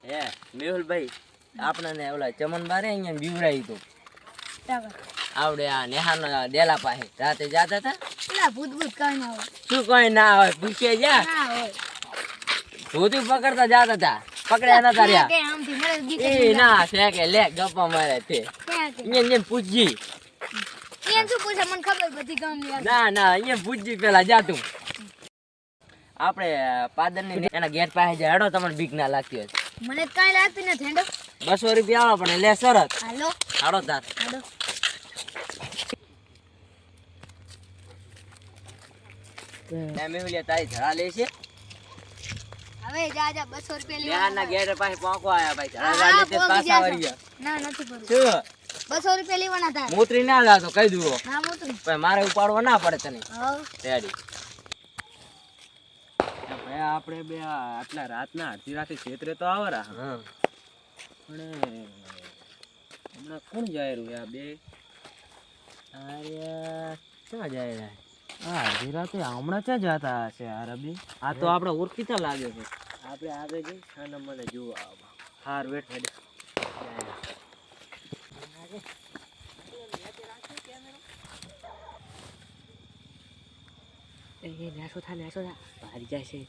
હે મેહુલભાઈ આપણને ઓલા ચમન બારે અહીંયા બીવરાઈ તો આવડે આ નેહાનો ડેલા પાસે રાતે જાતા હતા. પેલા ભૂત ભૂત કઈ ના હોય. શું કોઈ ના હોય પૂછે જા. ના હોય. ધોતી પકડતા જાતા હતા પકડ્યા નતા રહ્યા. કે આમથી મળે દીક એ ના છે કે લે ગપ્પા મારે તે ક્યાં કે અહીંયા પૂછજી. એમ શું પૂછે મને ખબર બધી ગામની વાત. ના ના અહીંયા પૂછજી પેલા જાતું. આપણે પાદરની એના ગેટ પાસે જાય હેડો તમને બીક ના લાગતી હોય. મને કઈ લાગતી નથી હેડો. 200 રૂપિયા આવો પણ લે શરત. હાલો હાડો તાર. હાલો. મેહુલિયા તારી ધરા લે છે. હવે જા જા 200 રૂપિયા નેહાના લેવાના. ગેટ પાસે પહોંચો આયા ભાઈ હા, ધરા લે તે પહોંચી પાછા જાશો. વળી ગયા. ના નથી પડવું. શું 200 રૂપિયા લેવાના તાર. મૂતરી ના લાતો કહી દઉં ના મોતરી. ભાઈ મારે ઉપાડવા ના પડે તને. હવ રેડી ભાઈ આપણે બે આટલા રાતના અડધી રાતે ક્ષેત્રે તો આવરા. હા પણ હમણાં કોણ જાય રહ્યું આ બે? અરે ક્યાં જાય રહ્યા? હા અડધી રાતે હમણાં ક્યાં જતા હશે આ રબી? આ તો આપણે ઓળખીતા લાગે છે. આપણે આગળ જઈ છાના મને જોવા આવા. હાર વેઠ હેડે. એ નાસો થા ભારી જાય છે.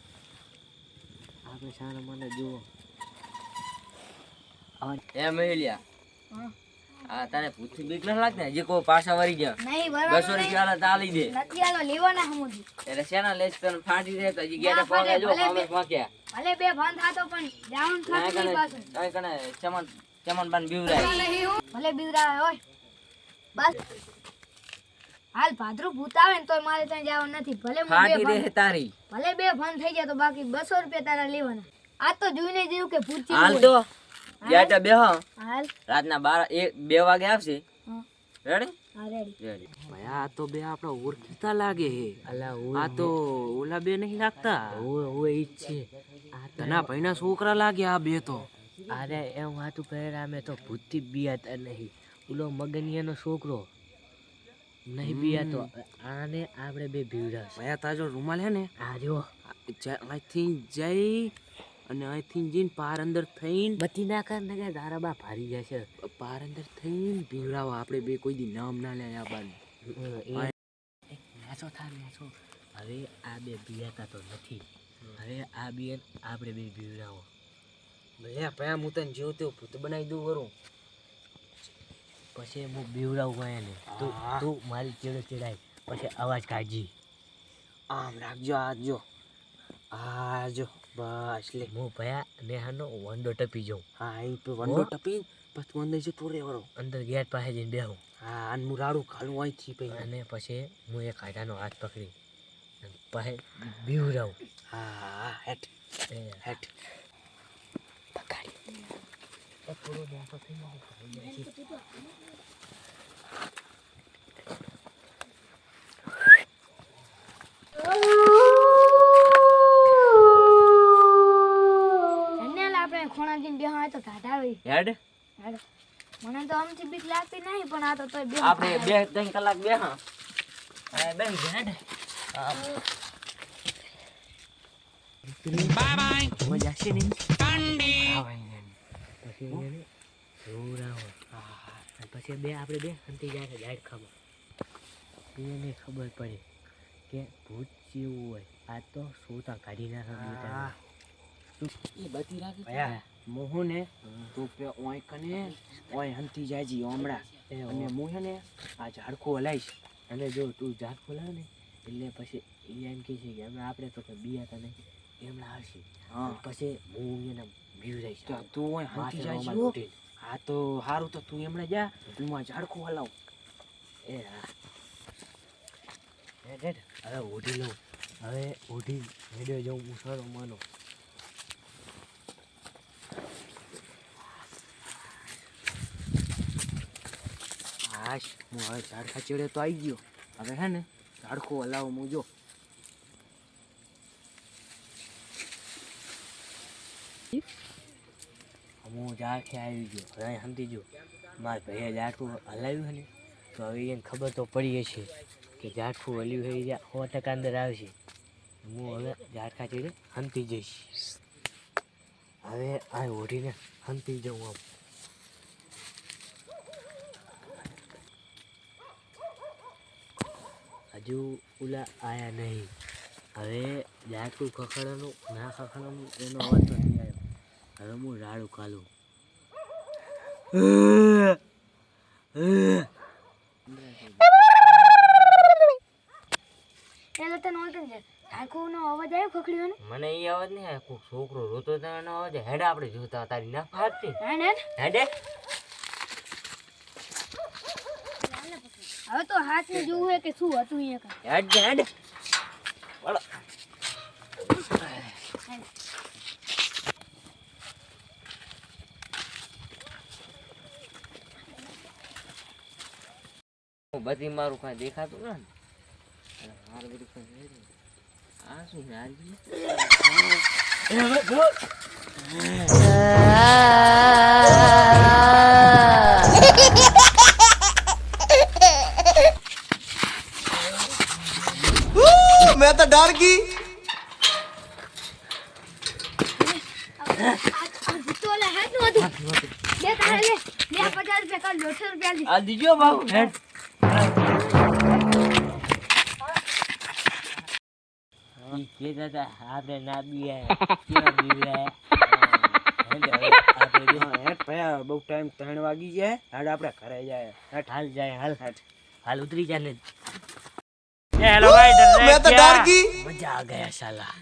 આપણે છાના મને જુઓ. એ મેલિયા હા. આ તને ભૂતથી બીક ન લાગતી? જે કોઈ પાછા વળી ગયા નહીં 200 બરાબર રૂપિયા તાલી દે નથી આલો લેવાના હમુજી. એટલે શેના લેસ તને ફાટી દે તો હજી ગેટે ના ફાટે, પગે જો ભલે અમે બે. ફાક્યા. ભલે બે ભાન થાતો પણ જાઉન ના થાતું નહીં પાછું. કને ચમન બાન બીવરાય. ભલે બીવરા હોય બસ હાલ ભાદરું ભૂત આવે ને તોય મારે ત્યાં જવાનું નથી. ભલે હું બે ફાટી ભાન દે તારી. ભલે બે ભાન થઈ જાય તો બાકી 200 રૂપિયા તારા લેવાના. આ તો જોઈને જેવું કે ભૂત જેવું હાલ હોય. તો ગેટે બેહો. હાલ રાતના 2 વાગે આવશે. હા રેડી હા રેડી. રેડી ભાઈ આ તો બે આપડા ઓળખીતા લાગે હે. આ તો ઓલા બે નહીં લાગતા. ઓય ઈ છે. આ તના ભાઈના છોકરા લાગે આ બે તો. અરે એમ વાતું કરે અમે તો ભૂતથી બિયાતા નહીં. ઓલો મગનિયાનો છોકરો નહીં બિયાતો. આને આપણે બે ભીવડા. ભાઈ તાજો રૂમાલ હે ને આ જો અહીંથી જઈ અને અહીંથી જઈને પાર અંદર થઈને બધી ના કર ને તારા બા ભારી જાય છે. પાર અંદર થઈને ભીવડાવા આપણે બે કોઈ દી નામ ના લે આ બાન. નાચો થા નાચો. હવે આ બે બિયાતા તો નથી. હવે આ બે આપણે બે ભીવડાવો. ભલે ભાઈ હું તને જેવું તેવું ભૂત બનાવી દઉં કરું. પછી હું બીવડાવું એને. તું મારી ચેડે ચડાય પછી અવાજ કાઢી. આમ રાખજો આ જો. આ જો બસ લે. હું ભયા નેહાનો વંડો ટપી જાઉં. હા એ વંડો ટપી પછી અંદર જતો રહેવાનો. અંદર ગેટ પાસે જઈને બેહું. હા અને હું રાડું ખાલું અહીંથી પછી અને પછી હું એ કાઢાનો હાથ પકડી પછી બીવડાવું. હા હેઠ હેઠ પકડી. થોડો બેસો થઈ જાય. ધન્યાલ આપણે ખોણા જઈને બેહવા હોય તો ગાઢા હોય. હેડ હાલો. મને તો આમથી બીક લાગતી નહીં પણ આ તો તોય બે આપણે 2-3 કલાક બેહા. બેન હેડ. Bye bye. મજા છે ને કંડી. પછી એને જોરાવો. હા પછી બે આપણે બે અંતી જાય જાય ખબર. એને ખબર પડે કે ભૂત જેવું હોય. આ તો સોતા કાઢી નાખે. એ બધી રાખી ભયા મોહુ ને તું પે ઓય કને ઓય હંતી જાજી હમણા અને હું હે ને આ ઝાડખું હલાઈશ અને જો તું ઝાડખું લાવ ને એટલે પછી એ એમ કહે છે કે હમણાં આપણે તો કે બિયાતા નહીં એમણા આવશે. હા પછી હું એને બીવરાઈશ. તું ઓય હંતી જાજી. હા તો સારું તો તું એમણે જા હું આ ઝાડખું હલાવ. એ હા હવે ઓઢી લઉં. હવે ઓઢી હેડ્યો જાઉં ઉસારો માનો. હાશ હું હવે ઝાડખા ચેડે તો આવી ગયો. હવે હે ને ઝાડખું હલાવો હું જો. હું ઝાડખે આવી ગયો. હવે સમજી જો મારા ભાઈએ ઝાડખું હલાવ્યું છે ને તો હવે એને ખબર તો પડી છે કે ઝાડખું હલ્યું હોય 100% અંદર આવશે. હું હવે ઝાડખા ચેડે હંતી જઈશ. હવે આ ઓઢીને હંતી જવું આમ. હજુ ઓલા આયા નહીં. હવે ઝાટકું ખખડવાનું ના ખખડવાનું એનો અવાજ તો નહીં આવ્યો. હવે હું રાડું ખાલું. એટલે તને ઓળખે છે ઝાડકુનો અવાજ આવ્યો ખખડ્યોનો મને એ અવાજ નહીં આવ્યો. કોઈક છોકરો રોતો હતો એનો અવાજ. હેડ આપણે જોતા તારી ના ફાટતી. હેડ હેડે હવે તો હાથને જોવું હે કે શું હતું અહીંયા હેડ હેડ બોલો. બધી મારું કાંઈ દેખાતું ને મારું બધું કાંઈ નહીં. આ શું નારી मैं तो डर गई। તો લે હેડ નું હતું લે તારે લે 50 રૂપિયા કર 150 રૂપિયા દી આ દીજો બાબુ હેડ. ઈ કહેતા હતા આપણે ના બીયા કેવા બીયા. હેટ ભાઈ બહુ ટાઈમ 3 વાગી જાય. હાડ આપણે ઘરે જાય. હટ હાલ જાય હાલ હાલ ઉતરી જા ને. હેલો ભાઈ मैं तो डर गई। મજા આ ગયા સાલા.